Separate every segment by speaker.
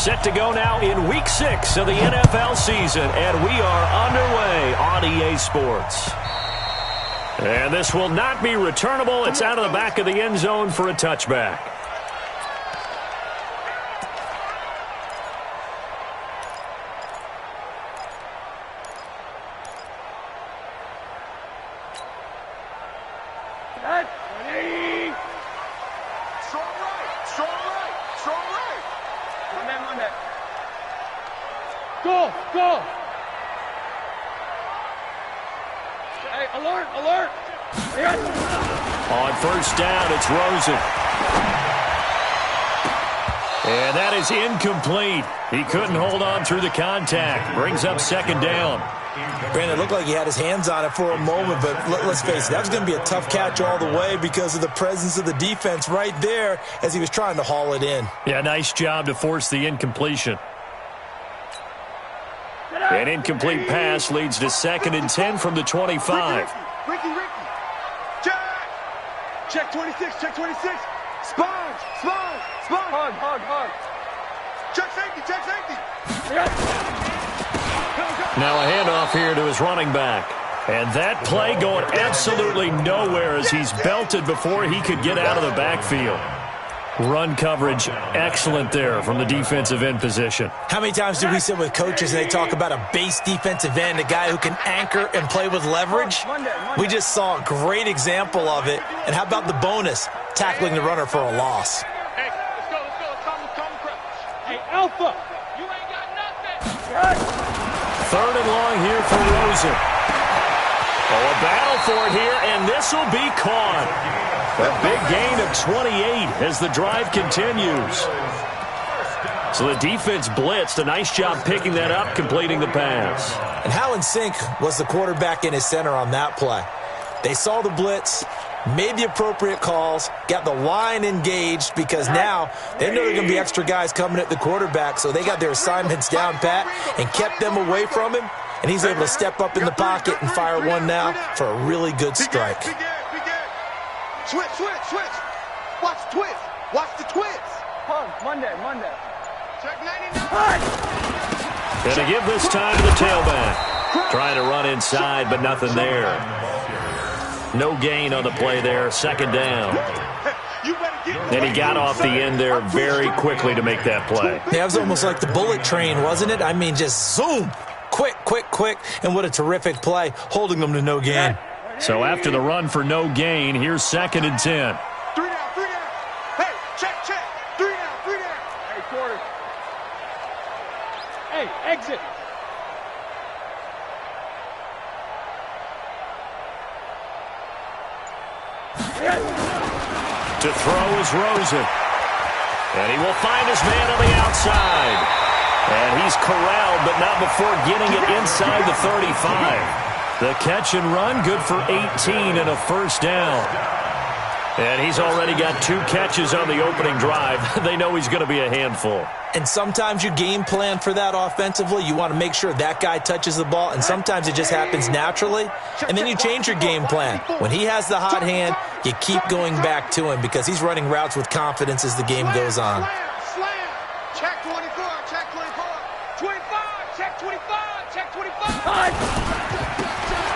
Speaker 1: Set to go now in Week 6 of the NFL season, and we are underway on EA Sports. And this will not be returnable. It's out of the back of the end zone for a touchback.
Speaker 2: Go! Hey, alert! Yes.
Speaker 1: On first down, it's Rosen. And that is incomplete. He couldn't hold on through the contact. Brings up second down.
Speaker 3: Brandon, it looked like he had his hands on it for a moment, but let's face it, that was going to be a tough catch all the way because of the presence of the defense right there as he was trying to haul it in.
Speaker 1: Yeah, nice job to force the incompletion. An incomplete pass leads to 2nd and 10 from the 25.
Speaker 2: Ricky. Check 26. Sponge. Hug. Check safety.
Speaker 1: Now a handoff here to his running back. And that play going absolutely nowhere as he's belted before he could get out of the backfield. Run coverage, excellent there from the defensive end position.
Speaker 3: How many times do we sit with coaches and they talk about a base defensive end, a guy who can anchor and play with leverage? We just saw a great example of it. And how about the bonus, tackling the runner for a loss?
Speaker 2: Hey, let's go. Hey, Alpha, you ain't got nothing.
Speaker 1: 3rd and long here for Rosen. Oh, a battle for it here, and this will be caught. A big gain of 28 as the drive continues. So the defense blitzed. A nice job picking that up, completing the pass.
Speaker 3: And how in sync was the quarterback in his center on that play? They saw the blitz, made the appropriate calls, got the line engaged because now they know there are going to be extra guys coming at the quarterback, so they got their assignments down pat and kept them away from him, and he's able to step up in the pocket and fire one now for a really good strike.
Speaker 2: Switch. Watch the twist. Monday. Check 99.
Speaker 1: And to give this time to the tailback. Trying to run inside, but nothing there. No gain on the play there. 2nd down. And he got off the end there very quickly to make that play.
Speaker 3: Yeah, it was almost like the bullet train, wasn't it? I mean, just zoom. Quick. And what a terrific play, holding them to no gain.
Speaker 1: So after the run for no gain, here's 2nd and 10.
Speaker 2: 3 down. Hey, check. 3 down. Hey, quarter. Hey, exit.
Speaker 1: To throw is Rosen. And he will find his man on the outside. And he's corralled, but not before getting it inside the 35. The catch and run, good for 18 and a first down. And he's already got 2 catches on the opening drive. They know he's going to be a handful.
Speaker 3: And sometimes you game plan for that offensively. You want to make sure that guy touches the ball, and sometimes it just happens naturally. And then you change your game plan. When he has the hot hand, you keep going back to him because he's running routes with confidence as the game goes on.
Speaker 2: Check 24. 25. Check 25.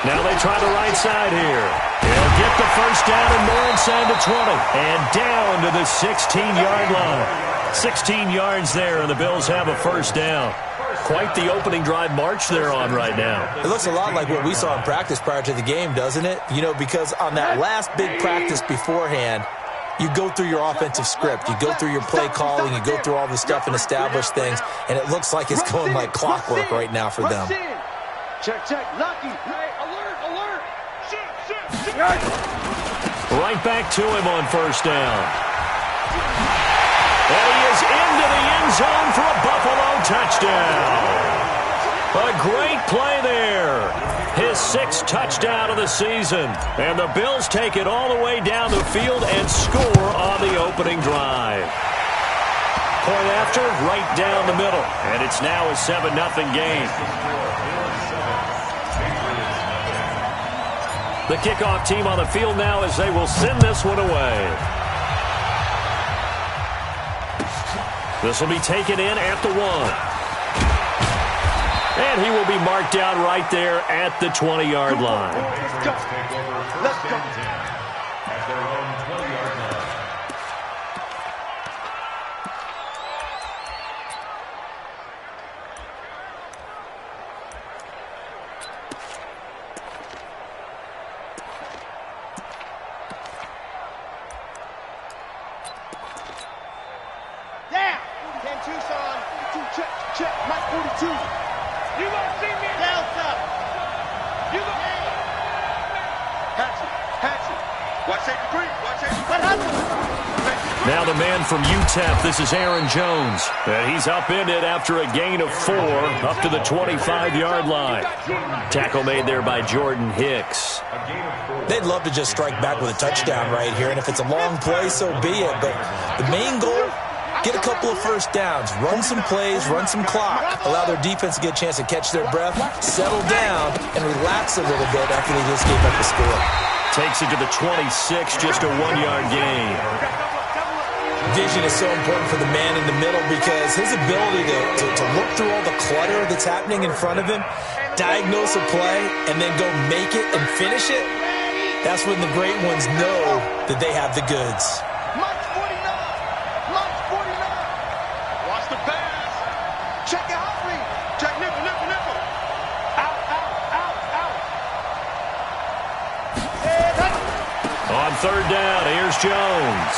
Speaker 1: Now they try the right side here. He'll get the first down and more inside the 20. And down to the 16-yard line. 16 yards there, and the Bills have a first down. Quite the opening drive march they're on right now.
Speaker 3: It looks a lot like what we saw in practice prior to the game, doesn't it? You know, because on that last big practice beforehand, you go through your offensive script. You go through your play calling. You go through all the stuff and establish things. And it looks like it's going like clockwork right now for them.
Speaker 2: Check. Lucky. Hey, alert. Shit.
Speaker 1: Right back to him on first down. And he is into the end zone for a Buffalo touchdown. A great play there. His 6th touchdown of the season. And the Bills take it all the way down the field and score on the opening drive. Point after, right down the middle. And it's now a 7-0 game. The kickoff team on the field now as they will send this one away. This will be taken in at the 1. And he will be marked down right there at the 20-yard line.
Speaker 2: Let's go. Let's go.
Speaker 4: At their own 20-yard line.
Speaker 2: Down. 10 Tucson. 2 check. Check. Mike 42. You gonna see me? Delta. You gonna Hatchet. Watch safety green. Watch safety green.
Speaker 1: Now the man from UTEP, this is Aaron Jones. And he's upended after a gain of 4 up to the 25-yard line. Tackle made there by Jordan Hicks.
Speaker 3: They'd love to just strike back with a touchdown right here, and if it's a long play, so be it. But the main goal, get a couple of first downs, run some plays, run some clock, allow their defense to get a chance to catch their breath, settle down, and relax a little bit after they just gave up the score.
Speaker 1: Takes it to the 26, just a 1-yard gain.
Speaker 3: Vision is so important for the man in the middle because his ability to look through all the clutter that's happening in front of him, diagnose a play, and then go make it and finish it, that's when the great ones know that they have the goods.
Speaker 2: Mike 49. Mike 49. Watch the pass. Check your hot read. Check nickel. Out.
Speaker 1: On third down, here's Jones.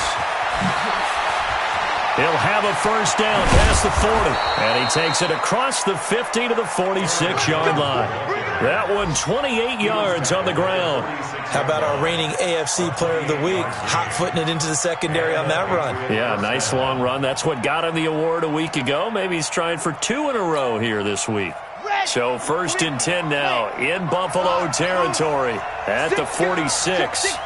Speaker 1: He'll have a first down past the 40. And he takes it across the 50 to the 46-yard line. That one 28 yards on the ground.
Speaker 3: How about our reigning AFC Player of the Week, hot-footing it into the secondary on that run?
Speaker 1: Yeah, nice long run. That's what got him the award a week ago. Maybe he's trying for 2 in a row here this week. So 1st and 10 now in Buffalo territory at the 46.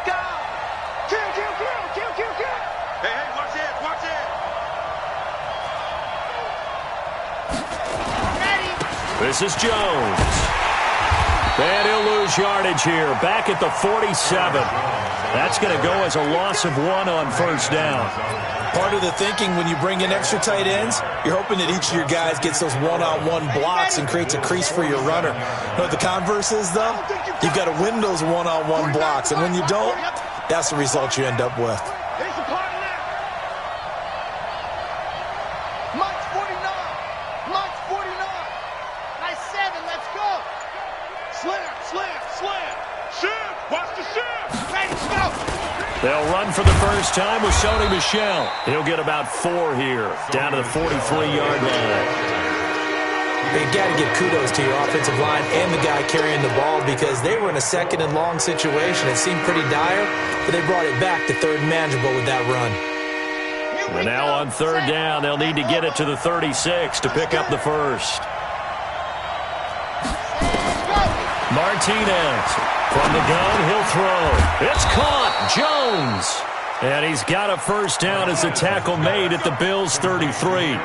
Speaker 1: This is Jones. And he'll lose yardage here. Back at the 47. That's going to go as a loss of 1 on first down.
Speaker 3: Part of the thinking when you bring in extra tight ends, you're hoping that each of your guys gets those one-on-one blocks and creates a crease for your runner. You know what the converse is, though? You've got to win those one-on-one blocks, and when you don't, that's the result you end up with.
Speaker 1: They'll run for the first time with Sony Michel. He'll get about 4 here, down to the 43-yard line.
Speaker 3: You got to give kudos to your offensive line and the guy carrying the ball because they were in a second and long situation. It seemed pretty dire, but they brought it back to third and manageable with that run.
Speaker 1: And now on third down, they'll need to get it to the 36 to pick up the first. Martinez. From the gun, he'll throw. It's caught. Jones. And he's got a first down as the tackle made at the Bills' 33.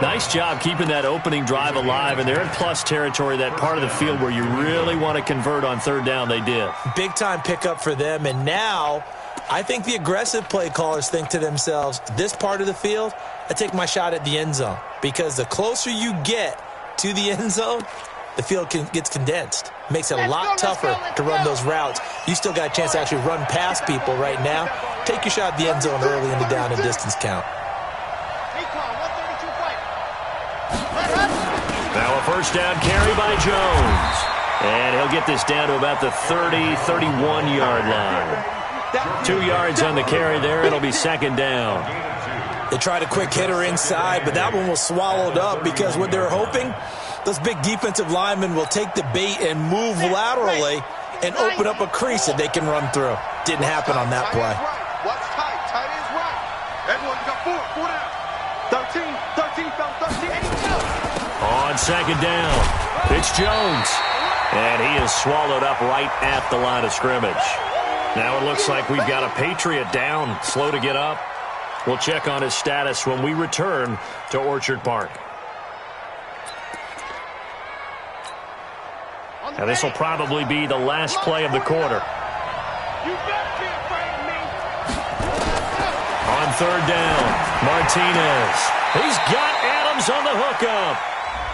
Speaker 1: Nice job keeping that opening drive alive, and they're in plus territory, that part of the field where you really want to convert on third down. They did. Big-time pickup for them, and now I think the aggressive play callers think to themselves, this part of the field, I take my shot at the end zone, because the closer you get to the end zone, the field gets condensed. Makes it a lot tougher to run those routes. You still got a chance to actually run past people right now. Take your shot at the end zone early in the down and distance count. Now a first down carry by Jones. And he'll get this down to about the 30, 31-yard line. 2 yards on the carry there. It'll be second down. They tried a quick hitter inside, but that one was swallowed up because what they're hoping, those big defensive linemen will take the bait and move laterally and open up a crease that they can run through. Didn't happen on that play.
Speaker 2: What's tight? Tight is right. Everyone's got 4 down. 13, fell 13, and he goes.
Speaker 1: On second down, it's Jones. And he is swallowed up right at the line of scrimmage. Now it looks like we've got a Patriot down, slow to get up. We'll check on his status when we return to Orchard Park. Now this will probably be the last play of the quarter.
Speaker 2: You better be afraid of me.
Speaker 1: On third down. Martinez. He's got Adams on the hookup.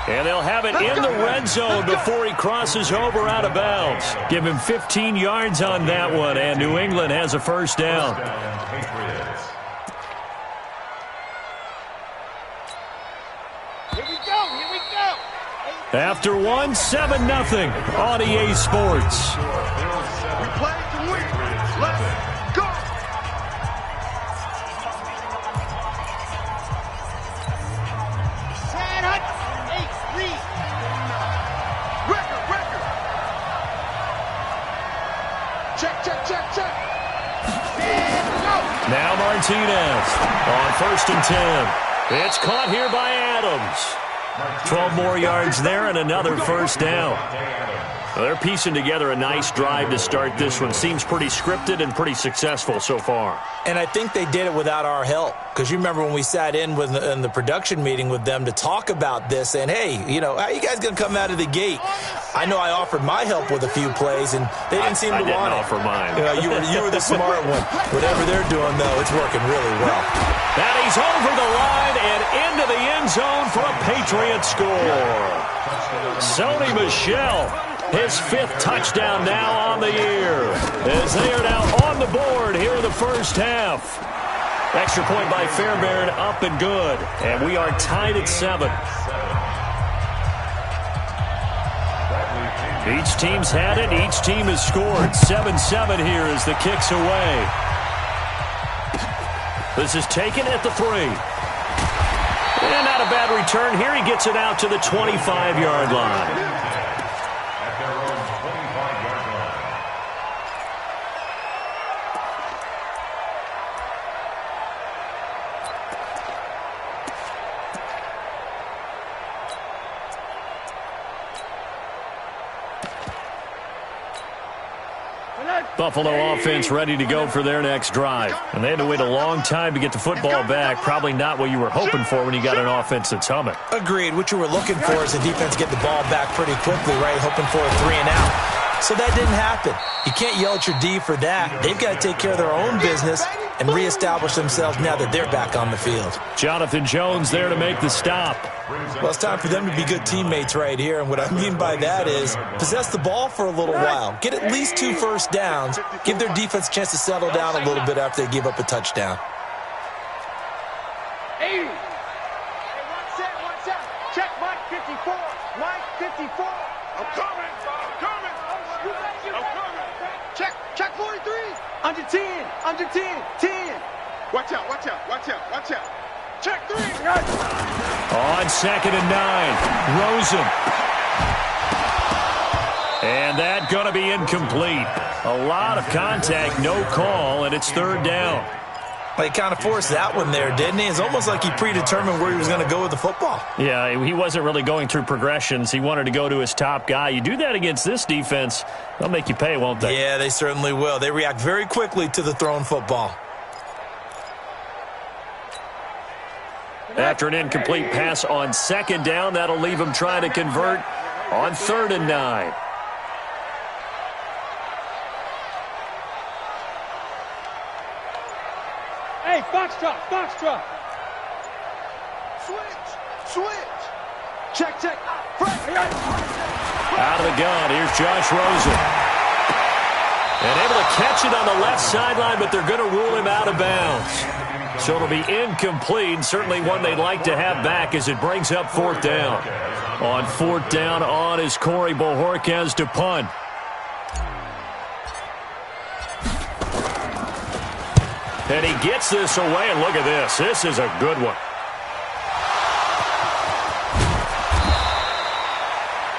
Speaker 1: And they'll have it in the red zone before he crosses over out of bounds. Give him 15 yards on that one, and New England has a first down.
Speaker 2: Here we go, here we go.
Speaker 1: After one, 7-0 on EA Sports.
Speaker 2: We play to win. Let's go. Check.
Speaker 1: Now Martinez on 1st and 10. It's caught here by Adams. 12 more yards there and another first down. Well, they're piecing together a nice drive to start this one. Seems pretty scripted and pretty successful so far.
Speaker 3: And I think they did it without our help. Because you remember when we sat in the production meeting with them to talk about this, and hey, you know, how are you guys going to come out of the gate? I know I offered my help with a few plays, and they didn't seem to want it.
Speaker 1: I didn't offer mine.
Speaker 3: You were the smart one. Whatever they're doing, though, it's working really well.
Speaker 1: And he's over the line and into the end zone for a Patriot score. Sony Michel, his 5th touchdown now on the year, as they are now on the board here in the first half. Extra point by Fairbairn, up and good. And we are tied at 7. Each team's had it. Each team has scored. 7-7 here as the kick's away. This is taken at the 3. And not a bad return here. He gets it out to the 25-yard line. Buffalo offense ready to go for their next drive. And they had to wait a long time to get the football back. Probably not what you were hoping for when you got an offense that's humming.
Speaker 3: Agreed. What you were looking for is the defense get the ball back pretty quickly, right? Hoping for a 3 and out. So that didn't happen. You can't yell at your D for that. They've got to take care of their own business and reestablish themselves now that they're back on the field.
Speaker 1: Jonathan Jones there to make the stop.
Speaker 3: Well, it's time for them to be good teammates right here. And what I mean by that is possess the ball for a little while. Get at least 2 first downs. Give their defense a chance to settle down a little bit after they give up a touchdown.
Speaker 2: 80. One set. Check Mike 54. Mike 54. I'm coming. Check 43. Under 10. 10. Watch out. Check 3.
Speaker 1: On 2nd and 9. Rosen. And that going to be incomplete. A lot of contact, no call, and it's 3rd down.
Speaker 3: Well, he kind of forced that one there, didn't he? It's almost like he predetermined where he was going to go with the football.
Speaker 1: Yeah, he wasn't really going through progressions. He wanted to go to his top guy. You do that against this defense, they'll make you pay, won't they?
Speaker 3: Yeah, they certainly will. They react very quickly to the thrown football.
Speaker 1: After an incomplete pass on 2nd down, that'll leave him trying to convert on 3rd and 9.
Speaker 2: Hey, Foxtrot. Switch. Check.
Speaker 1: Out of the gun, here's Josh Rosen. And able to catch it on the left sideline, but they're going to rule him out of bounds. So it'll be incomplete, certainly one they'd like to have back as it brings up 4th down. On 4th down on is Corey Bojorquez to punt. And he gets this away, and look at this. This is a good one.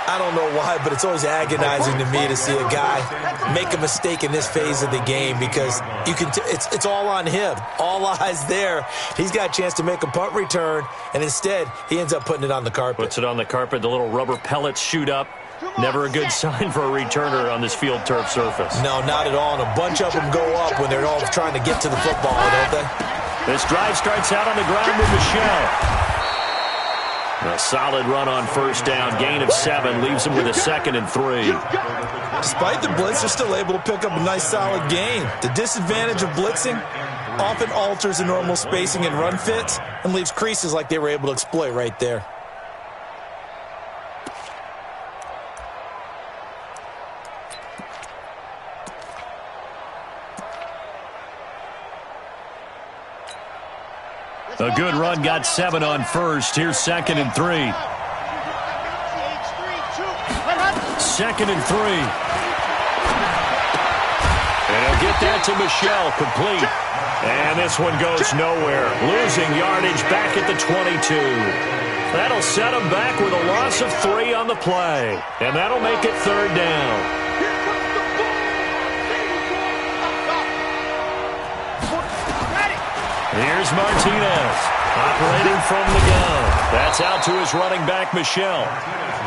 Speaker 3: I don't know why, but it's always agonizing to me to see a guy make a mistake in this phase of the game because you can. It's all on him. All eyes there. He's got a chance to make a punt return, and instead he ends up putting it on the carpet.
Speaker 1: Puts it on the carpet. The little rubber pellets shoot up. Never a good sign for a returner on this field turf surface.
Speaker 3: No, not at all. And a bunch of them go up when they're all trying to get to the football, don't they?
Speaker 1: This drive starts out on the ground with Michel. A solid run on 1st down. Gain of 7 leaves him with a 2nd and 3.
Speaker 3: Despite the blitz, they're still able to pick up a nice solid gain. The disadvantage of blitzing, often alters the normal spacing and run fits and leaves creases like they were able to exploit right there.
Speaker 1: A good run got 7 on first. Here's 2nd and 3. 2nd and 3. And he'll get that to Michel, complete. And this one goes nowhere. Losing yardage back at the 22. That'll set him back with a loss of 3 on the play. And that'll make it 3rd down. Here's Martinez, operating from the gun. That's out to his running back, Michel.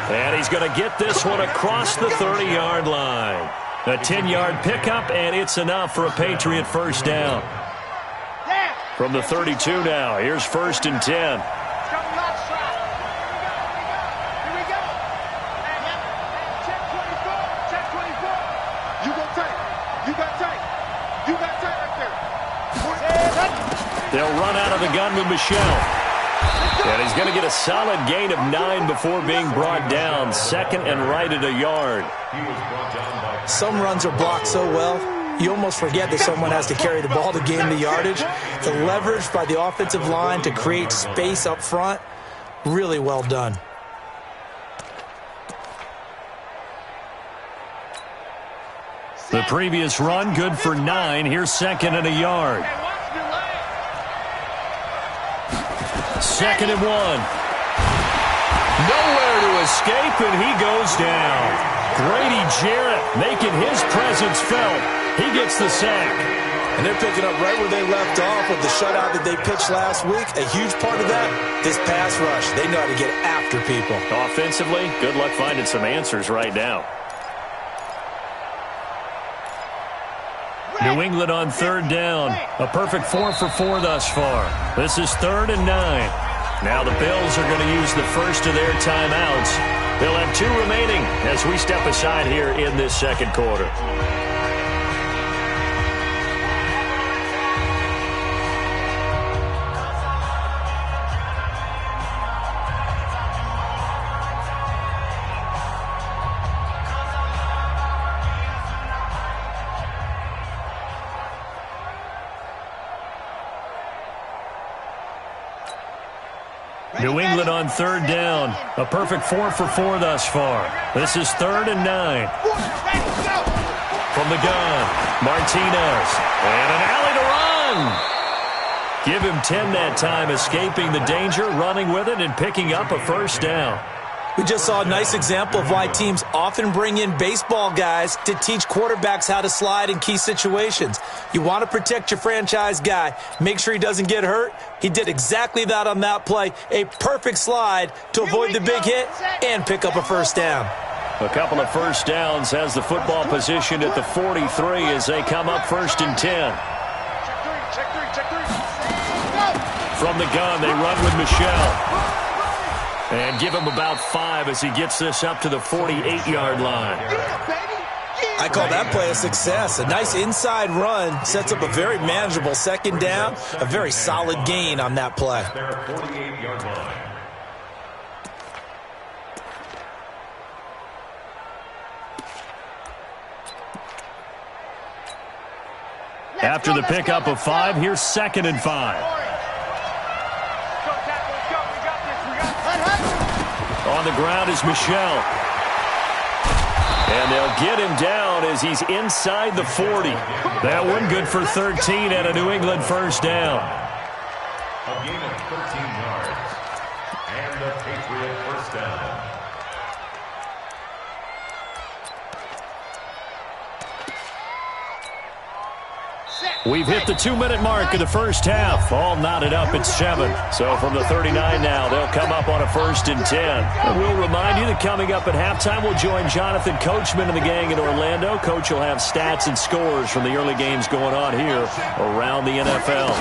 Speaker 1: And he's going to get this one across the 30-yard line. A 10-yard pickup, and it's enough for a Patriot first down. From the 32 now, here's 1st and 10. They'll run out of the gun with Michel. And he's going to get a solid gain of 9 before being brought down. 2nd and right at a yard.
Speaker 3: Some runs are blocked so well, you almost forget that someone has to carry the ball to gain the yardage. The leverage by the offensive line to create space up front, really well done.
Speaker 1: The previous run, good for 9. Here's 2nd and a yard. 2nd and 1. Nowhere to escape, and he goes down. Grady Jarrett making his presence felt. He gets the sack.
Speaker 3: And they're picking up right where they left off with the shutout that they pitched last week. A huge part of that, this pass rush. They know how to get after people.
Speaker 1: Offensively, good luck finding some answers right now. New England on 3rd down. A perfect 4 for 4 thus far. This is 3rd and 9. Now the Bills are going to use the first of their timeouts. They'll have 2 remaining as we step aside here in this 2nd quarter. New England on 3rd down. A perfect 4 for 4 thus far. This is 3rd and 9. From the gun, Martinez. And an alley to run. Give him 10 that time, escaping the danger, running with it, and picking up a first down.
Speaker 3: We just saw a nice example of why teams often bring in baseball guys to teach quarterbacks how to slide in key situations. You want to protect your franchise guy. Make sure he doesn't get hurt. He did exactly that on that play. A perfect slide to avoid the big hit and pick up a first down.
Speaker 1: A couple of first downs has the football positioned at the 43 as they come up 1st and 10. From the gun, they run with Michel. And give him about 5 as he gets this up to the 48-yard line.
Speaker 3: I call that play a success. A nice inside run sets up a very manageable 2nd down. A very solid gain on that play.
Speaker 1: After the pickup of 5, here's 2nd and 5. On the ground is Michel. And they'll get him down as he's inside the 40. That one good for 13 and a New England first down.
Speaker 4: A gain of 13 yards. And a Patriot first down.
Speaker 1: We've hit the 2-minute mark of the first half. All knotted up at 7. So from the 39 now, they'll come up on a 1st and 10. And we'll remind you that coming up at halftime, we'll join Jonathan Coachman and the gang in Orlando. Coach will have stats and scores from the early games going on here around the NFL.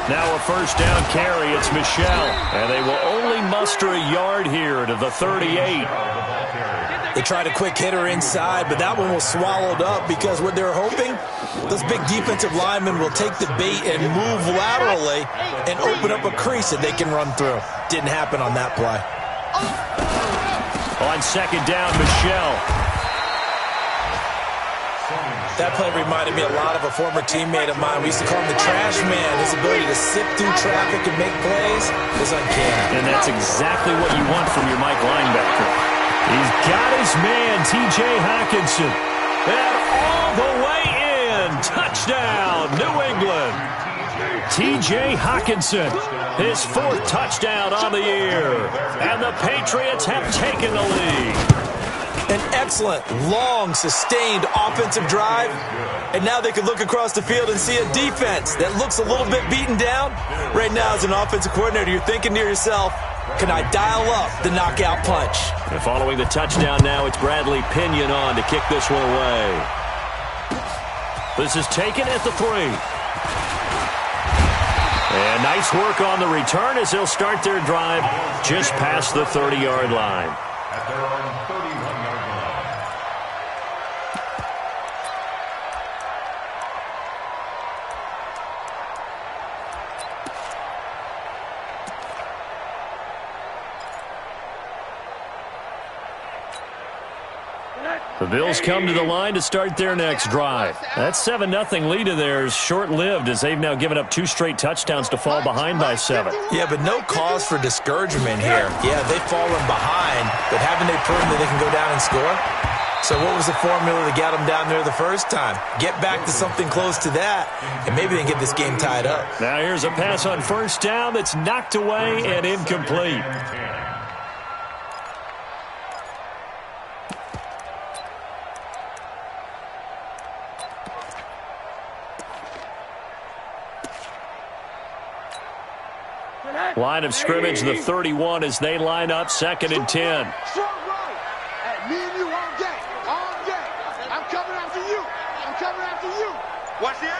Speaker 1: Now a first down carry. It's Michel. And they will only muster a yard here to the 38.
Speaker 3: They tried a quick hitter inside, but that one was swallowed up because what they're hoping, those big defensive linemen will take the bait and move laterally and open up a crease that they can run through. Didn't happen on that play.
Speaker 1: On second down, Michel.
Speaker 3: That play reminded me a lot of a former teammate of mine. We used to call him the trash man. His ability to sift through traffic and make plays is uncanny.
Speaker 1: And that's exactly what you want from your Mike linebacker. He's got his man, T.J. Hockenson. And all the way in. Touchdown, New England. T.J. Hockenson, his 4th touchdown on the year. And the Patriots have taken the lead.
Speaker 3: An excellent, long, sustained offensive drive. And now they can look across the field and see a defense that looks a little bit beaten down. Right now, as an offensive coordinator, you're thinking to yourself, can I dial up the knockout punch?
Speaker 1: And following the touchdown now, it's Bradley Pinion on to kick this one away. This is taken at the 3. And nice work on the return as they'll start their drive just past the 30-yard line.
Speaker 4: At their own 31-yard line.
Speaker 1: The Bills come to the line to start their next drive. That 7-0 lead of theirs short-lived as they've now given up 2 straight touchdowns to fall behind by 7.
Speaker 3: Yeah, but no cause for discouragement here. Yeah, they've fallen behind, but haven't they proven that they can go down and score? So what was the formula that got them down there the first time? Get back to something close to that, and maybe they can get this game tied up.
Speaker 1: Now here's a pass on first down that's knocked away and incomplete. Line of scrimmage, the 31 as they line up 2nd and 10.
Speaker 2: Strong right. At me and you all day. All day. I'm coming after you. I'm coming after you. Watch the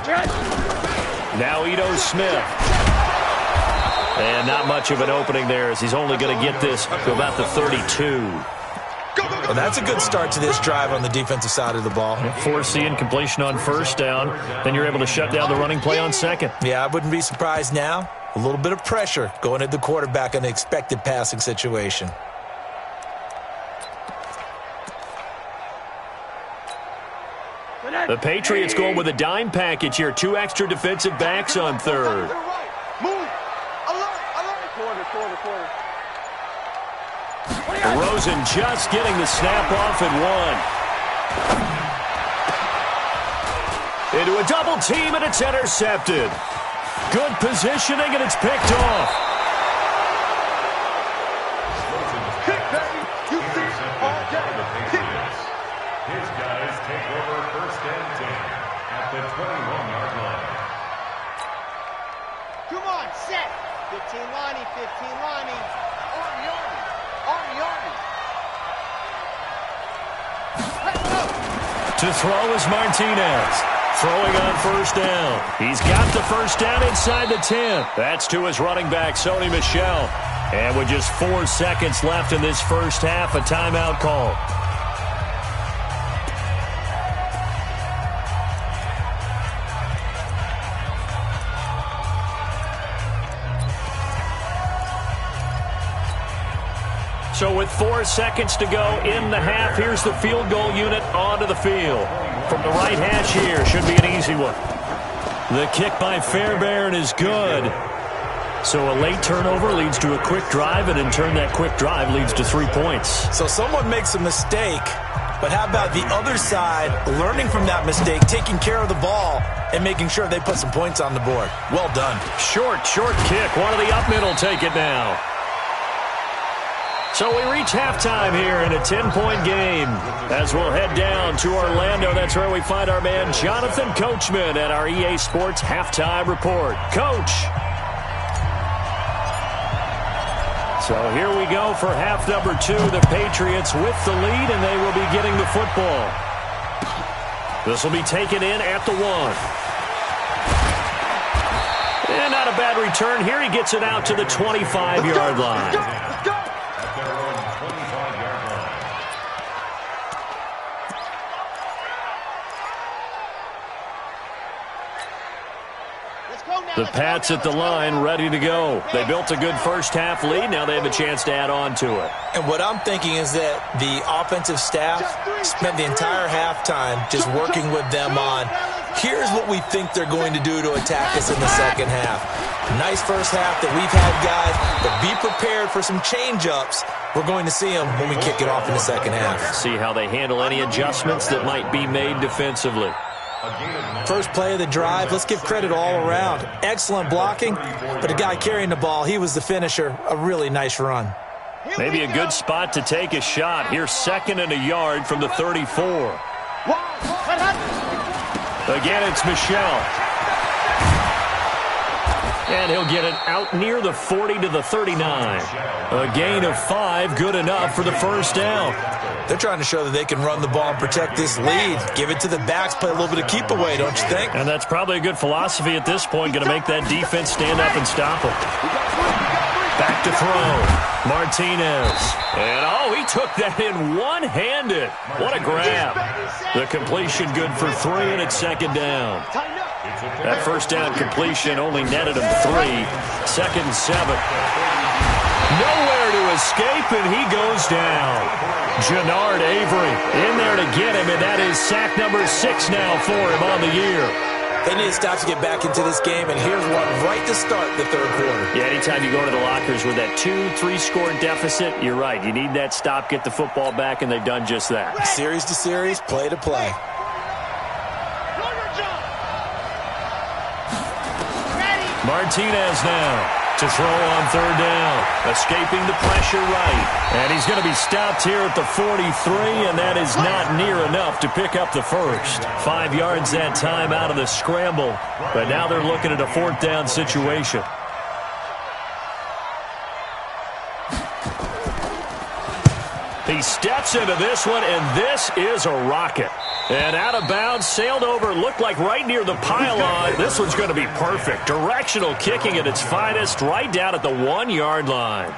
Speaker 2: edge.
Speaker 1: Now Ito Smith. And not much of an opening there as he's only going to get this to about the 32.
Speaker 3: Well, that's a good start to this drive on the defensive side of the ball.
Speaker 1: Force the incompletion on first down. Then you're able to shut down the running play on second.
Speaker 3: Yeah, I wouldn't be surprised now. A little bit of pressure going at the quarterback in an expected passing situation.
Speaker 1: The Patriots going with a dime package here. 2 extra defensive backs on third.
Speaker 2: Move. Alert. Quarter.
Speaker 1: Rosen just getting the snap off at 1. Into a double team, and it's intercepted. Good positioning, and it's picked off.
Speaker 2: Kick, baby. You see all day. Kick.
Speaker 4: His guys take over 1st and 10 at the 21-yard line.
Speaker 5: Come on, set. 15 Lonnie.
Speaker 1: To throw is Martinez. Throwing on first down. He's got the first down inside the 10. That's to his running back, Sony Michel. And with just 4 seconds left in this first half, a timeout call. So with 4 seconds to go in the half, here's the field goal unit onto the field. From the right hash here, should be an easy one. The kick by Fairbairn is good. So a late turnover leads to a quick drive, and in turn that quick drive leads to 3 points.
Speaker 3: So someone makes a mistake, but how about the other side learning from that mistake, taking care of the ball, and making sure they put some points on the board? Well done.
Speaker 1: Short kick. One of the up mid will take it now. So we reach halftime here in a 10-point game. As we'll head down to Orlando, that's where we find our man Jonathan Coachman at our EA Sports Halftime Report. Coach. So here we go for half number 2. The Patriots with the lead, and they will be getting the football. This will be taken in at the 1. And not a bad return here. He gets it out to the 25-yard line.
Speaker 4: At their own 25-yard line.
Speaker 1: The Pats at the line, ready to go. They built a good first-half lead. Now they have a chance to add on to it.
Speaker 3: And what I'm thinking is that the offensive staff spent the entire halftime just working with them on, here's what we think they're going to do to attack us in the second half. Nice first half that we've had, guys, but be prepared for some change-ups. We're going to see them when we kick it off in the second half.
Speaker 1: See how they handle any adjustments that might be made defensively.
Speaker 3: First play of the drive, let's give credit all around. Excellent blocking, but the guy carrying the ball, he was the finisher. A really nice run.
Speaker 1: Maybe a good spot to take a shot. Here's 2nd and a yard from the 34. Again, it's Michel. And he'll get it out near the 40 to the 39. A gain of 5, good enough for the first down.
Speaker 3: They're trying to show that they can run the ball and protect this lead. Give it to the backs, play a little bit of keep away, don't you think?
Speaker 1: And that's probably a good philosophy at this point, going to make that defense stand up and stop them. Back to throw. Martinez. And, he took that in one-handed. What a grab. The completion good for 3, and it's 2nd down. That first down completion only netted him 3. 2nd and 7. Nowhere to escape, and he goes down. Jannard Avery in there to get him, and that is sack number 6 now for him on the year.
Speaker 3: They need to stop to get back into this game, and here's one right to start the third quarter.
Speaker 1: Yeah, anytime you go to the lockers with that 2-3 score deficit, you're right. You need that stop, get the football back, and they've done just that.
Speaker 3: Series to series, play to play.
Speaker 1: Martinez now to throw on 3rd down. Escaping the pressure right. And he's going to be stopped here at the 43, and that is not near enough to pick up the first. 5 yards that time out of the scramble. But now they're looking at a 4th down situation. He steps into this one, and this is a rocket. And out of bounds, sailed over, looked like right near the pylon. This one's going to be perfect. Directional kicking at its finest, right down at the 1-yard line.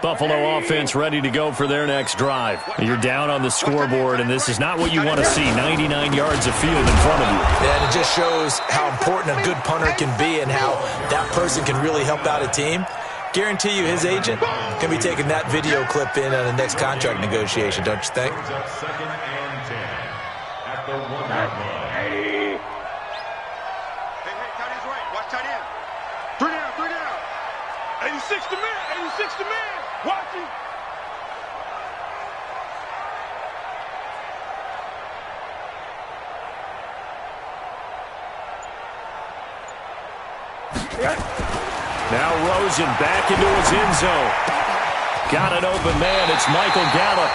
Speaker 1: Buffalo offense ready to go for their next drive. You're down on the scoreboard, and this is not what you want to see. 99 yards of field in front of you.
Speaker 3: Yeah, and it just shows how important a good punter can be and how that person can really help out a team. Guarantee you his agent can be taking that video clip in on the next contract negotiation, don't you think?
Speaker 4: 2nd and 10 at the 1-yard line.
Speaker 2: Hey, tight end's right. Watch tight end. 3 down. 86 to man. Watch him.
Speaker 1: Now Rosen back into his end zone. Got an open man. It's Michael Gallup.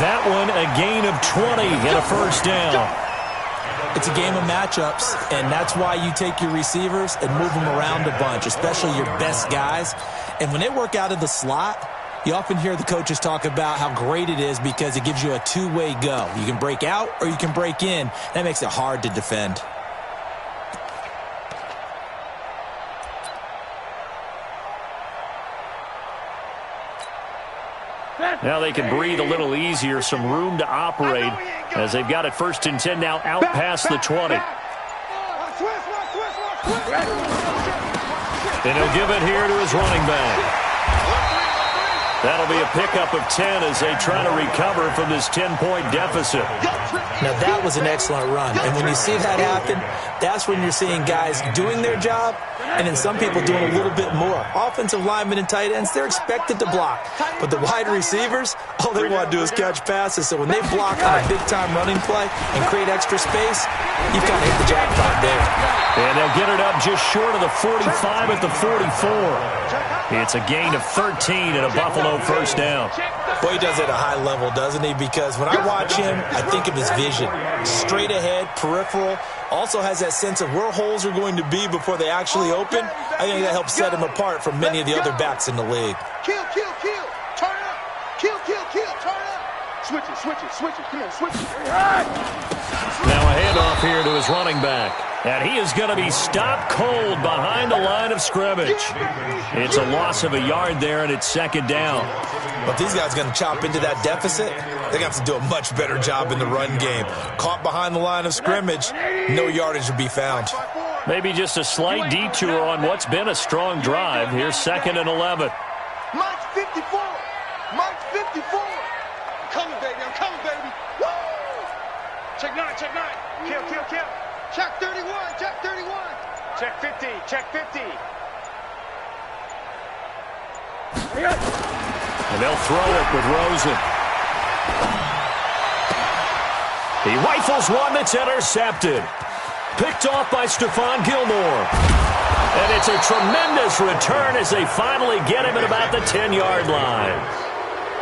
Speaker 1: That one a gain of 20 and a first down.
Speaker 3: It's a game of matchups, and that's why you take your receivers and move them around a bunch, especially your best guys. And when they work out of the slot, you often hear the coaches talk about how great it is because it gives you a two-way go. You can break out or you can break in. That makes it hard to defend.
Speaker 1: Now they can breathe a little easier, some room to operate as they've got it 1st and 10 now out past the 20. And he'll give it here to his running back. That'll be a pickup of 10 as they try to recover from this 10-point deficit.
Speaker 3: Now that was an excellent run, and when you see that happen, that's when you're seeing guys doing their job and then some people doing a little bit more. Offensive linemen and tight ends, they're expected to block, but the wide receivers, all they want to do is catch passes. So when they block on a big-time running play and create extra space, you've kind of hit the jackpot there.
Speaker 1: And they'll get it up just short of the 45 at the 44. It's a gain of 13 and a Buffalo first down.
Speaker 3: Boy, he does it at a high level, doesn't he? Because when I watch him, I think of his vision. Straight ahead, peripheral. Also has that sense of where holes are going to be before they actually open. I think that helps set him apart from many of the other backs in the league.
Speaker 2: Kill. Turn it up. Kill. Turn it up. Switch it. Come on, switch it.
Speaker 1: Now a handoff here to his running back. And he is going to be stopped cold behind the line of scrimmage. It's a loss of a yard there, and it's second down.
Speaker 3: But these guys are going to chop into that deficit. They're going to have to do a much better job in the run game. Caught behind the line of scrimmage, no yardage to be found.
Speaker 1: Maybe just a slight detour on what's been a strong drive. Here's 2nd and 11.
Speaker 2: Mike's 54. Mike's 54. I'm coming, baby. Woo! Check 9. Kill. Check 31. Check 50.
Speaker 1: And they'll throw it with Rosen. He rifles one that's intercepted. Picked off by Stephon Gilmore. And it's a tremendous return as they finally get him at about the 10-yard line.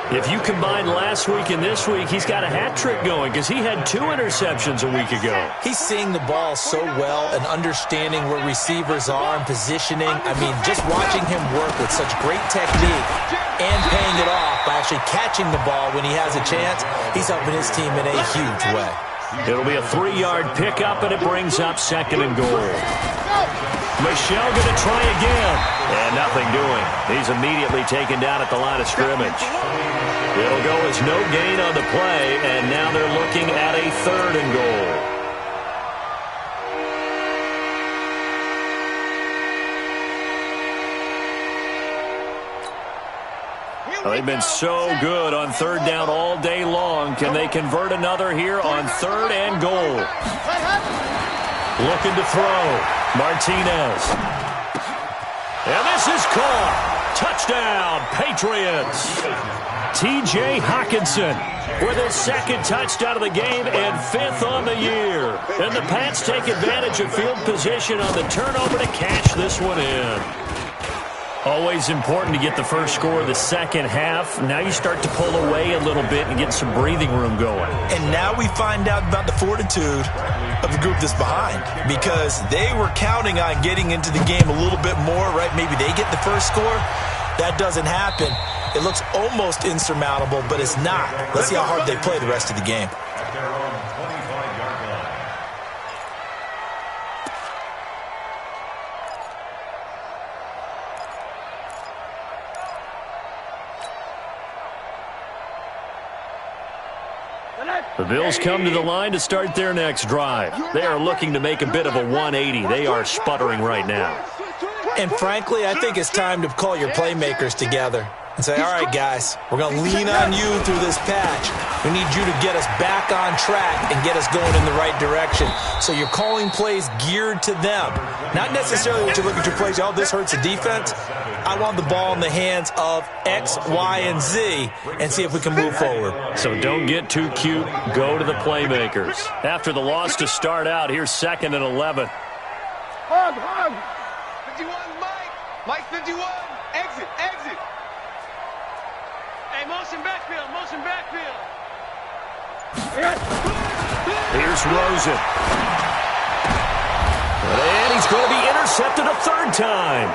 Speaker 1: If you combine last week and this week, he's got a hat trick going because he had 2 interceptions a week ago.
Speaker 3: He's seeing the ball so well and understanding where receivers are and positioning. I mean, just watching him work with such great technique and paying it off by actually catching the ball when he has a chance, he's helping his team in a huge way.
Speaker 1: It'll be a 3-yard pickup, and it brings up 2nd and goal. Michel going to try again. And nothing doing. He's immediately taken down at the line of scrimmage. It'll go as no gain on the play, and now they're looking at a 3rd and goal. Well, they've been so good on 3rd down all day long. Can they convert another here on 3rd and goal? Looking to throw. Martinez. And this is caught. Touchdown, Patriots. T.J. Hockenson with his 2nd touchdown of the game and 5th on the year. And the Pats take advantage of field position on the turnover to cash this one in. Always important to get the first score of the second half. Now you start to pull away a little bit and get some breathing room going.
Speaker 3: And now we find out about the fortitude of the group that's behind, because they were counting on getting into the game a little bit more, right? Maybe they get the first score. That doesn't happen. It looks almost insurmountable, but it's not. Let's see how hard they play the rest of the game.
Speaker 1: The Bills come to the line to start their next drive. They are looking to make a bit of a 180. They are sputtering right now.
Speaker 3: And frankly, I think it's time to call your playmakers together and say, all right, guys, we're going to lean on you through this patch. We need you to get us back on track and get us going in the right direction. So you're calling plays geared to them. Not necessarily that you look at your plays, oh, this hurts the defense. I want the ball in the hands of X, Y, and Z and see if we can move forward.
Speaker 1: So don't get too cute. Go to the playmakers. After the loss to start out, here's 2nd and 11.
Speaker 2: Hug. 51, Mike. Mike 51. Exit. Hey, motion backfield.
Speaker 1: Here's Rosen. And he's going to be intercepted a 3rd time.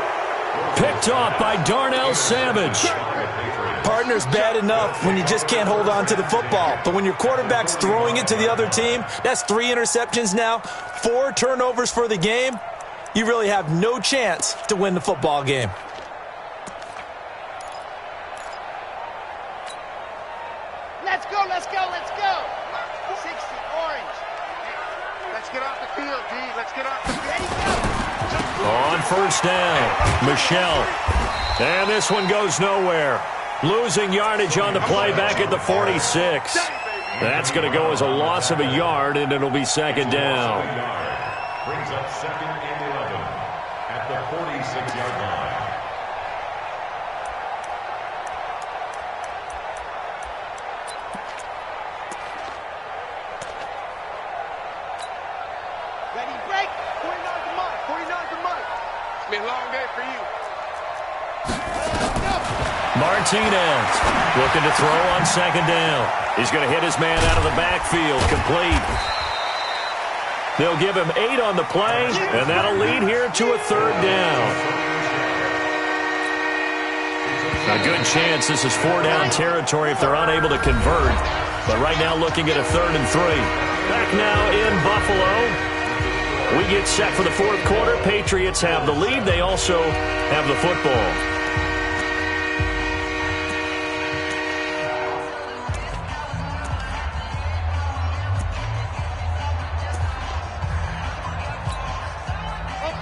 Speaker 1: Picked off by Darnell Savage.
Speaker 3: Partner's bad enough when you just can't hold on to the football. But when your quarterback's throwing it to the other team, that's 3 interceptions now, 4 turnovers for the game. You really have no chance to win the football game.
Speaker 5: Let's go. 60, orange.
Speaker 2: Let's get off the field, D. Let's get off the field.
Speaker 1: On 1st down, Michel. And this one goes nowhere. Losing yardage on the play back at the 46. That's going to go as a loss of a yard, and it'll be 2nd down.
Speaker 4: Brings up 2nd and 11 at the 46-yard line.
Speaker 5: Ready, break.
Speaker 2: 49 to Mike. It's been a long day for you.
Speaker 1: Martinez looking to throw on 2nd down. He's going to hit his man out of the backfield, complete. They'll give him 8 on the play, and that'll lead here to a 3rd down. A good chance this is 4-down territory if they're unable to convert. But right now looking at a 3rd and 3. Back now in Buffalo. We get set for the fourth quarter. Patriots have the lead. They also have the football.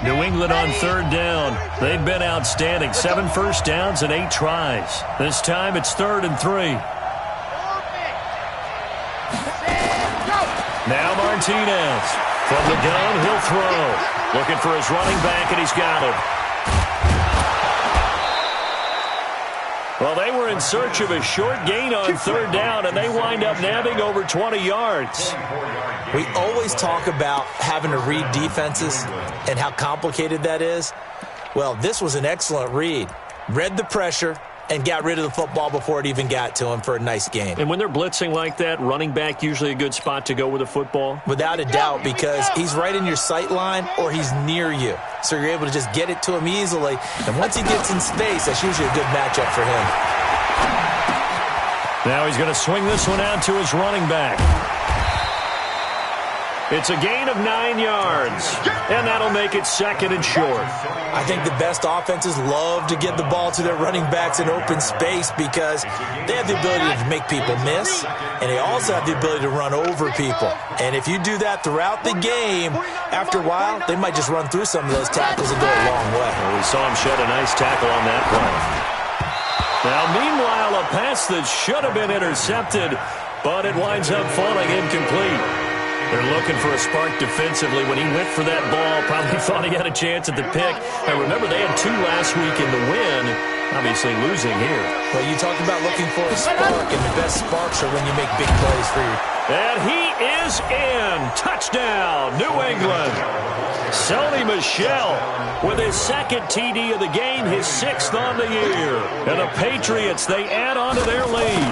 Speaker 1: New England on 3rd down. They've been outstanding. 7 first downs and 8 tries. This time it's 3rd and 3. Now Martinez. From the gun, he'll throw. Looking for his running back, and he's got him. Well, they were in search of a short gain on 3rd down, and they wind up nabbing over 20 yards.
Speaker 3: We always talk about having to read defenses and how complicated that is. Well, this was an excellent read. Read the pressure and got rid of the football before it even got to him for a nice gain.
Speaker 1: And when they're blitzing like that, running back usually a good spot to go with the football?
Speaker 3: Without a doubt, because he's right in your sight line or he's near you. So you're able to just get it to him easily. And once he gets in space, that's usually a good matchup for him.
Speaker 1: Now he's going to swing this one out to his running back. It's a gain of 9 yards, and that'll make it 2nd and short.
Speaker 3: I think the best offenses love to get the ball to their running backs in open space because they have the ability to make people miss, and they also have the ability to run over people. And if you do that throughout the game, after a while, they might just run through some of those tackles and go a long way.
Speaker 1: Well, we saw him shed a nice tackle on that play. Now, meanwhile, a pass that should have been intercepted, but it winds up falling incomplete. They're looking for a spark defensively. When he went for that ball, probably thought he had a chance at the pick. And remember, they had 2 last week in the win, obviously losing here.
Speaker 3: Well, you talk about looking for a spark, and the best sparks are when you make big plays for your...
Speaker 1: And he is in. Touchdown, New England. Sony Michel with his 2nd TD of the game, his 6th on the year. And the Patriots, they add on to their lead.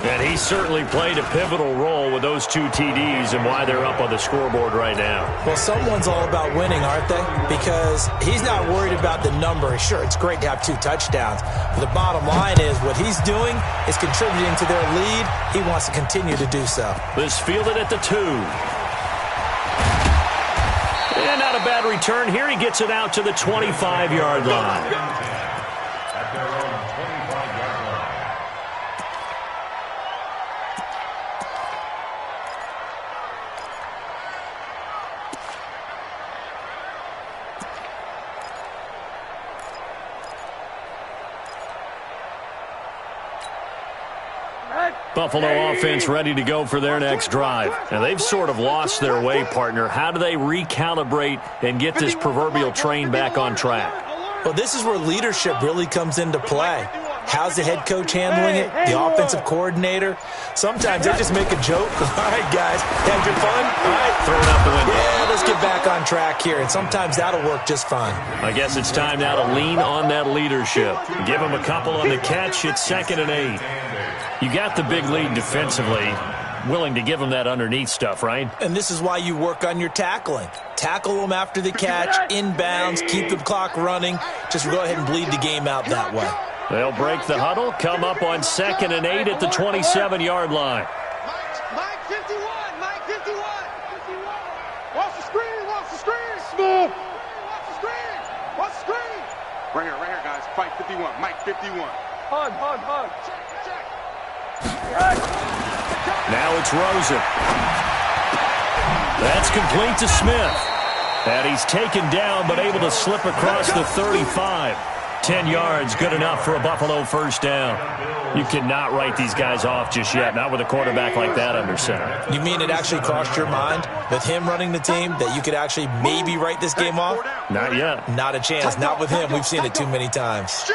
Speaker 1: And he certainly played a pivotal role with those 2 TDs and why they're up on the scoreboard right now.
Speaker 3: Well, someone's all about winning, aren't they? Because he's not worried about the number. Sure, it's great to have 2 touchdowns. But the bottom line is what he's doing is contributing to their lead. He wants to continue to do so.
Speaker 1: This fielded at the 2. And not a bad return here. He gets it out to the 25-yard line. Buffalo offense ready to go for their next drive. And they've sort of lost their way, partner. How do they recalibrate and get this proverbial train back on track?
Speaker 3: Well, this is where leadership really comes into play. How's the head coach handling it? The offensive coordinator? Sometimes they just make a joke. All right, guys, had your fun? All right.
Speaker 1: Throw it out the window.
Speaker 3: Yeah, let's get back on track here. And sometimes that'll work just fine.
Speaker 1: I guess it's time now to lean on that leadership. Give them a couple on the catch. It's 2nd and 8. You got the big lead defensively. Willing to give them that underneath stuff, right?
Speaker 3: And this is why you work on your tackling. Tackle them after the catch, inbounds, keep the clock running. Just go ahead and bleed the game out that way.
Speaker 1: They'll break the huddle, come up on 2nd and 8 at the 27-yard line.
Speaker 2: Mike 51, Mike 51. Watch the screen, watch the screen. Smith. Watch the screen, watch the screen. Right here, guys. Fight 51, Mike 51. Hug. Check.
Speaker 1: Now it's Rosen. That's complete to Smith. And he's taken down but able to slip across the 35. 10 yards, good enough for a Buffalo first down. You cannot write these guys off just yet, not with a quarterback like that under center.
Speaker 3: You mean it actually crossed your mind with him running the team that you could actually maybe write this game off?
Speaker 1: Not yet.
Speaker 3: Not a chance. Not with him. We've seen it too many times.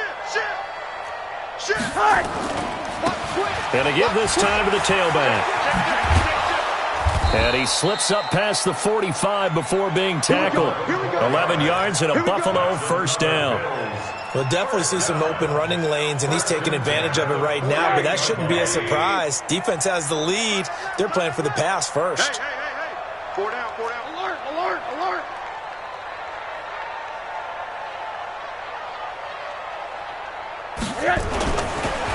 Speaker 1: And to give this time to the tailback. And he slips up past the 45 before being tackled. 11 yards and a Buffalo first down.
Speaker 3: We'll definitely see some open running lanes, and he's taking advantage of it right now, but that shouldn't be a surprise. Defense has the lead. They're playing for the pass first.
Speaker 2: Hey. 4 down. Alert.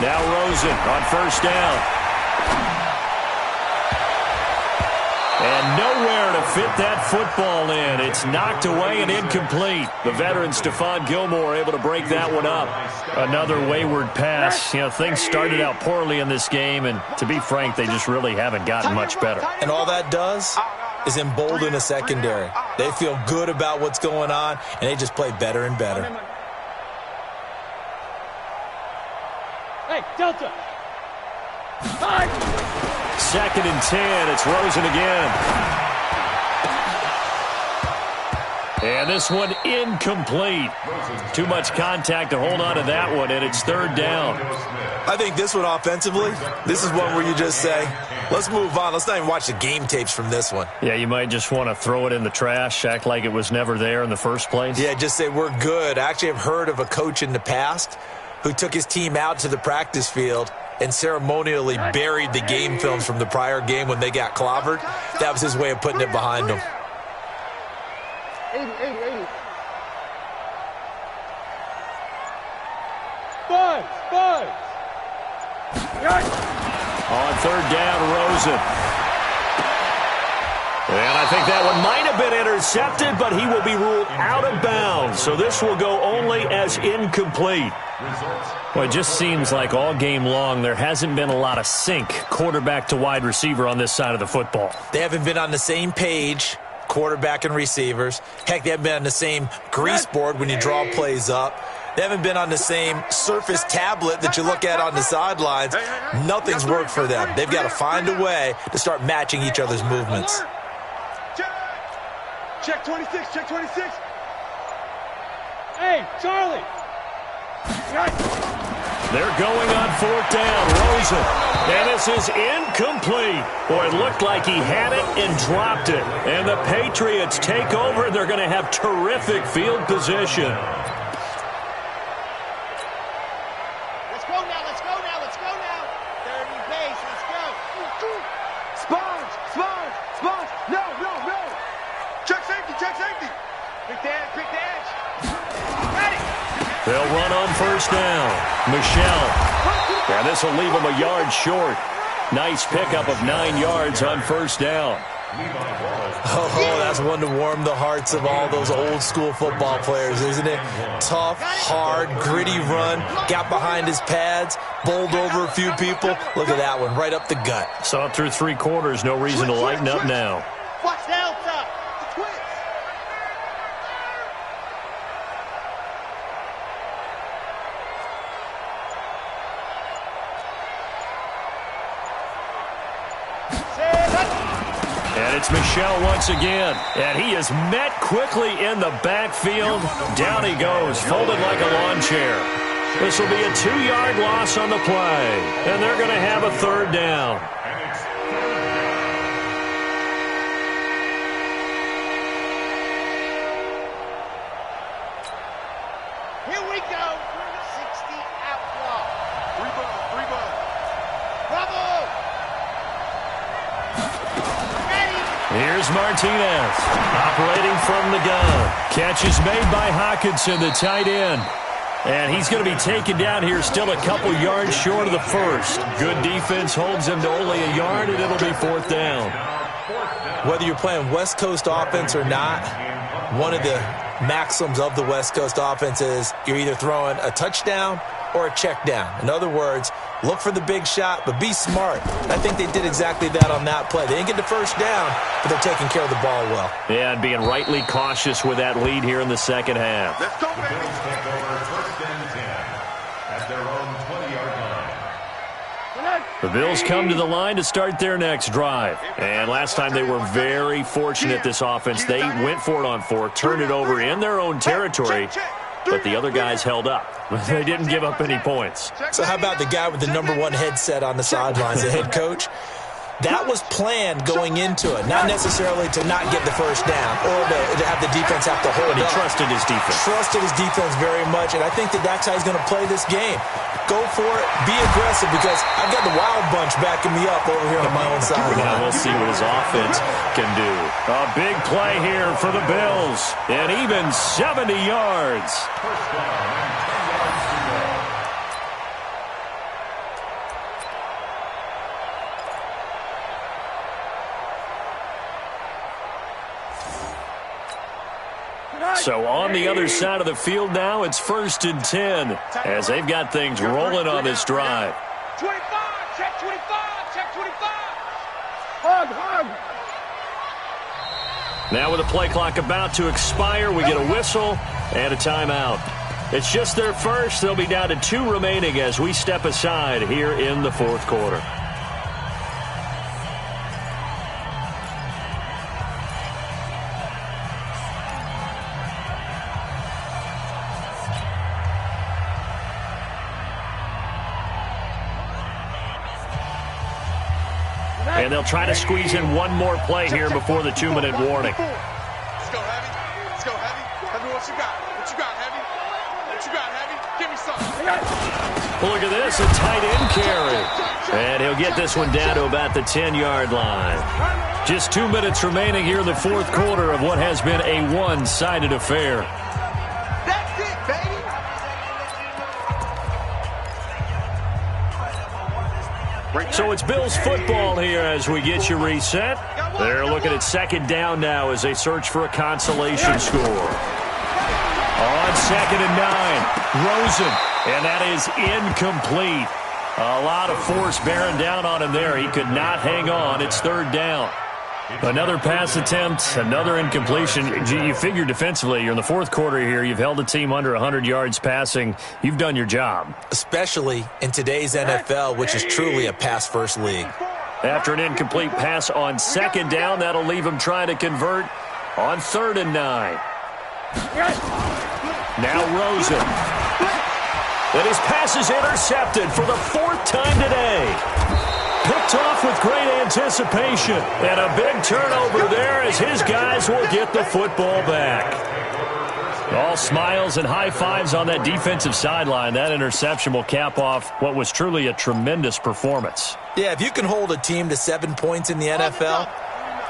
Speaker 1: Now Rosen on first down. And nowhere to fit that football in. It's knocked away and incomplete. The veteran Stephon Gilmore able to break that one up. Another wayward pass. You know, things started out poorly in this game, and to be frank, they just really haven't gotten much better.
Speaker 3: And all that does is embolden a secondary. They feel good about what's going on, and they just play better and better.
Speaker 6: Hey, Delta!
Speaker 1: Second and 10. It's Rosen again. And this one incomplete. Too much contact to hold on to that one, and it's third down.
Speaker 3: I think this one offensively, this is one where you just say, let's move on. Let's not even watch the game tapes from this one.
Speaker 1: Yeah, you might just want to throw it in the trash, act like it was never there in the first place.
Speaker 3: Yeah, just say we're good. I actually have heard of a coach in the past who took his team out to the practice field and ceremonially buried the game films from the prior game when they got clobbered. That was his way of putting it behind them.
Speaker 6: 80. Five.
Speaker 1: On third down, Rosen. And I think that one might have been intercepted, but he will be ruled out of bounds. So this will go only as incomplete. Well, it just seems like all game long there hasn't been a lot of sync quarterback to wide receiver on this side of the football.
Speaker 3: They haven't been on the same page, quarterback and receivers. Heck, they haven't been on the same grease board when you draw plays up. They haven't been on the same Surface tablet that you look at on the sidelines. Nothing's worked for them. They've got to find a way to start matching each other's movements.
Speaker 2: Check 26, check 26.
Speaker 6: Hey, Charlie!
Speaker 1: They're going on fourth down. Rosen. And this is incomplete. Boy, it looked like he had it and dropped it. And the Patriots take over. They're going to have terrific field position.
Speaker 5: Let's go now. 30 pace, let's go.
Speaker 2: Sponge. No. Check safety. Quick dash.
Speaker 5: Ready.
Speaker 1: They'll run on first down. Michelle. And this will leave him a yard short. Nice pickup of 9 yards on first down.
Speaker 3: Oh, that's one to warm the hearts of all those old school football players, isn't it? Tough, hard, gritty run. Got behind his pads, bowled over a few people. Look at that one, right up the gut.
Speaker 1: Saw it through 3 quarters. No reason to lighten up now.
Speaker 5: Watch Delta.
Speaker 2: The twins.
Speaker 1: And it's Michelle once again. And he is met quickly in the backfield. Down he goes, folded like a lawn chair. This will be a 2-yard loss on the play. And they're going to have a third down.
Speaker 5: Here we go. 60 outlaw.
Speaker 2: 3 ball.
Speaker 5: Bravo. Ready.
Speaker 1: Here's Martinez, operating from the gun. Catch is made by Hawkinson, the tight end. And he's going to be taken down here still a couple yards short of the first. Good defense holds him to only a yard, and it'll be fourth down.
Speaker 3: Whether you're playing West Coast offense or not, one of the maxims of the West Coast offense is you're either throwing a touchdown or a check down. In other words, look for the big shot, but be smart. I think they did exactly that on that play. They didn't get the first down, but they're taking care of the ball well.
Speaker 1: Yeah, and being rightly cautious with that lead here in the second half.
Speaker 2: Let's go, baby.
Speaker 4: Bills take over first and 10 at their own 20-yard line.
Speaker 1: The Bills come to the line to start their next drive. And last time they were very fortunate, this offense. They went for it on 4, turned it over in their own territory, but the other guys held up. They didn't give up any points.
Speaker 3: So how about the guy with the #1 headset on the sidelines, the head coach? That was planned going into it, not necessarily to not get the first down or to have the defense have to hold
Speaker 1: But he
Speaker 3: up.
Speaker 1: trusted his defense.
Speaker 3: Trusted his defense very much, and I think that's how he's going to play this game. Go for it, be aggressive, because I've got the wild bunch backing me up over here on my own side.
Speaker 1: Now we'll see what his offense can do. A big play here for the Bills, and even 70 yards.
Speaker 4: First down and 10 yards to go.
Speaker 1: So on the other side of the field now, it's 1st and 10 as they've got things rolling on this drive.
Speaker 2: 25, check 25, check 25.
Speaker 6: Hug.
Speaker 1: Now with the play clock about to expire, we get a whistle and a timeout. It's just their first. They'll be down to 2 remaining as we step aside here in the 4th quarter. And they'll try to squeeze in one more play here before the 2-minute warning.
Speaker 2: Let's go, Heavy. Let's go, Heavy. Tell me what you got. What you got, Heavy? What you got, Heavy? Give me something.
Speaker 1: Look at this, a tight end carry. And he'll get this one down to about the 10-yard line. Just 2 minutes remaining here in the 4th quarter of what has been a one-sided affair.
Speaker 2: That's it, baby.
Speaker 1: So it's Bills football here as we get you reset. They're looking at 2nd down now as they search for a consolation score. On 2nd and 9, Rosen, and that is incomplete. A lot of force bearing down on him there. He could not hang on. It's 3rd down. Another pass attempt, another incompletion. You figure defensively, you're in the 4th quarter here. You've held the team under 100 yards passing. You've done your job.
Speaker 3: Especially in today's NFL, which is truly a pass-first league.
Speaker 1: After an incomplete pass on 2nd down, that'll leave him trying to convert on 3rd and 9. Now Rosen. And his pass is intercepted for the 4th time today. Picked off with great anticipation. And a big turnover there as his guys will get the football back. All smiles and high fives on that defensive sideline. That interception will cap off what was truly a tremendous performance.
Speaker 3: Yeah, if you can hold a team to 7 points in the NFL,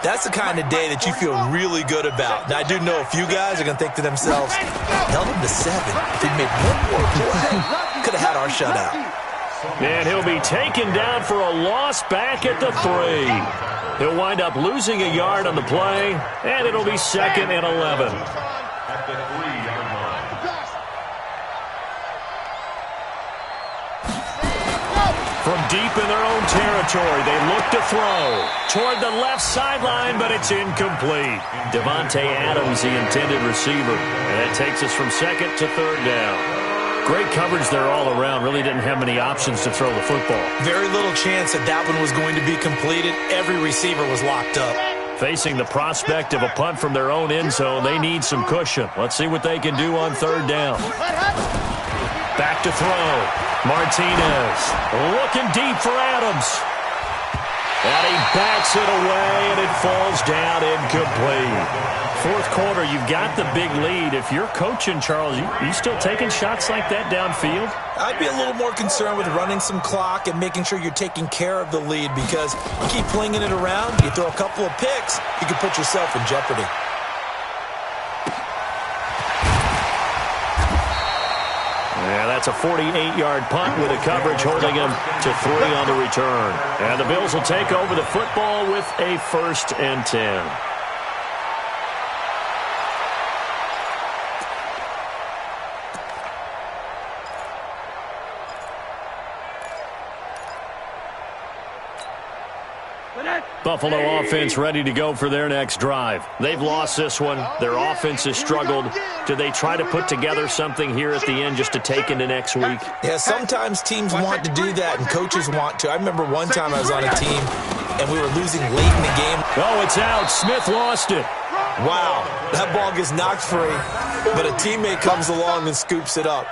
Speaker 3: that's the kind of day that you feel really good about. Now, I do know a few guys are going to think to themselves, held them to 7. If we made one more play, could have had our shutout.
Speaker 1: And he'll be taken down for a loss back at the 3. He'll wind up losing a yard on the play, and it'll be 2nd and 11.
Speaker 4: At the 3-yard line.
Speaker 1: From deep in their own territory, they look to throw toward the left sideline, but it's incomplete. Devontae Adams, the intended receiver. And that takes us from 2nd to 3rd down. Great coverage there all around. Really didn't have many options to throw the football.
Speaker 3: Very little chance that that one was going to be completed. Every receiver was locked up.
Speaker 1: Facing the prospect of a punt from their own end zone, they need some cushion. Let's see what they can do on 3rd down. Back to throw. Martinez looking deep for Adams. And he backs it away, and it falls down incomplete. 4th quarter, you've got the big lead. If you're coaching, Charles, you still taking shots like that downfield?
Speaker 3: I'd be a little more concerned with running some clock and making sure you're taking care of the lead, because you keep flinging it around, you throw a couple of picks, you can put yourself in jeopardy.
Speaker 1: Yeah, that's a 48-yard punt with a coverage holding him to 3 on the return. And the Bills will take over the football with a 1st and 10. Buffalo offense ready to go for their next drive. They've lost this one. Their offense has struggled. Do they try to put together something here at the end just to take into next week?
Speaker 3: Yeah, sometimes teams want to do that and coaches want to. I remember one time I was on a team and we were losing late in the game.
Speaker 1: Oh, it's out. Smith lost it.
Speaker 3: Wow, that ball gets knocked free, but a teammate comes along and scoops it up.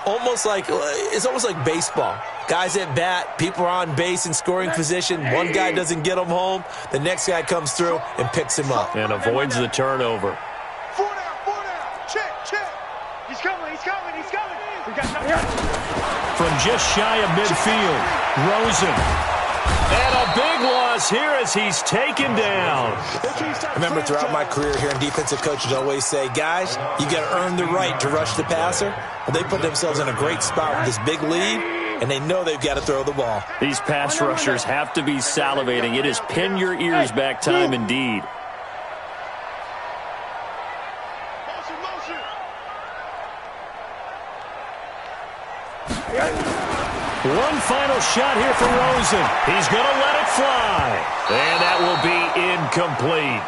Speaker 3: It's almost like baseball. Guys at bat, people are on base in scoring position. One guy doesn't get him home. The next guy comes through and picks him up.
Speaker 1: And avoids the turnover.
Speaker 2: 4 down. Check. He's coming. We got nothing.
Speaker 1: From just shy of midfield, Rosen. And a big loss here as he's taken down.
Speaker 3: I remember throughout my career hearing defensive coaches always say, guys, you got to earn the right to rush the passer. Well, they put themselves in a great spot with this big lead, and they know they've got to throw the ball.
Speaker 1: These pass rushers have to be salivating. It is pin your ears back time indeed. One final shot here for Rosen. He's going to let it fly. And that will be incomplete,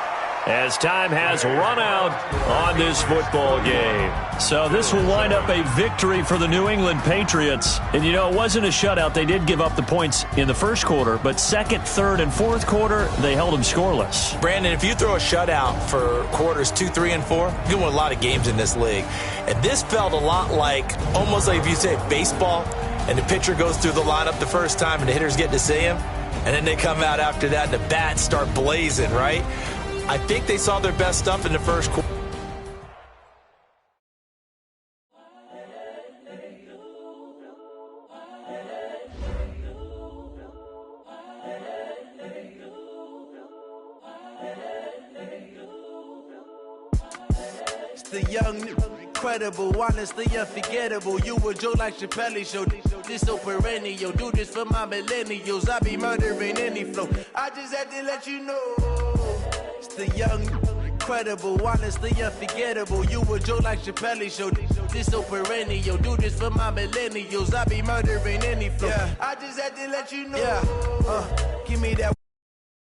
Speaker 1: as time has run out on this football game. So this will wind up a victory for the New England Patriots. And, you know, it wasn't a shutout. They did give up the points in the first quarter, but second, third, and fourth quarter, they held them scoreless.
Speaker 3: Brandon, if you throw a shutout for quarters 2, 3, and 4, you can win a lot of games in this league. And this felt a lot like, almost like if you say baseball, and the pitcher goes through the lineup the first time and the hitters get to see him, and then they come out after that and the bats start blazing, right? I think they saw their best stuff in the first quarter.
Speaker 7: The young, incredible, honestly unforgettable. You a Joe like Chappelle show. This so perennial. Do this for my millennials. I be murdering any flow. I just had to let you know. It's the young, incredible, honestly unforgettable. You a Joe like Chappelle show. This so perennial. Do this for my millennials. I be murdering any flow. Yeah. I just had to let you know. Yeah. Give me that.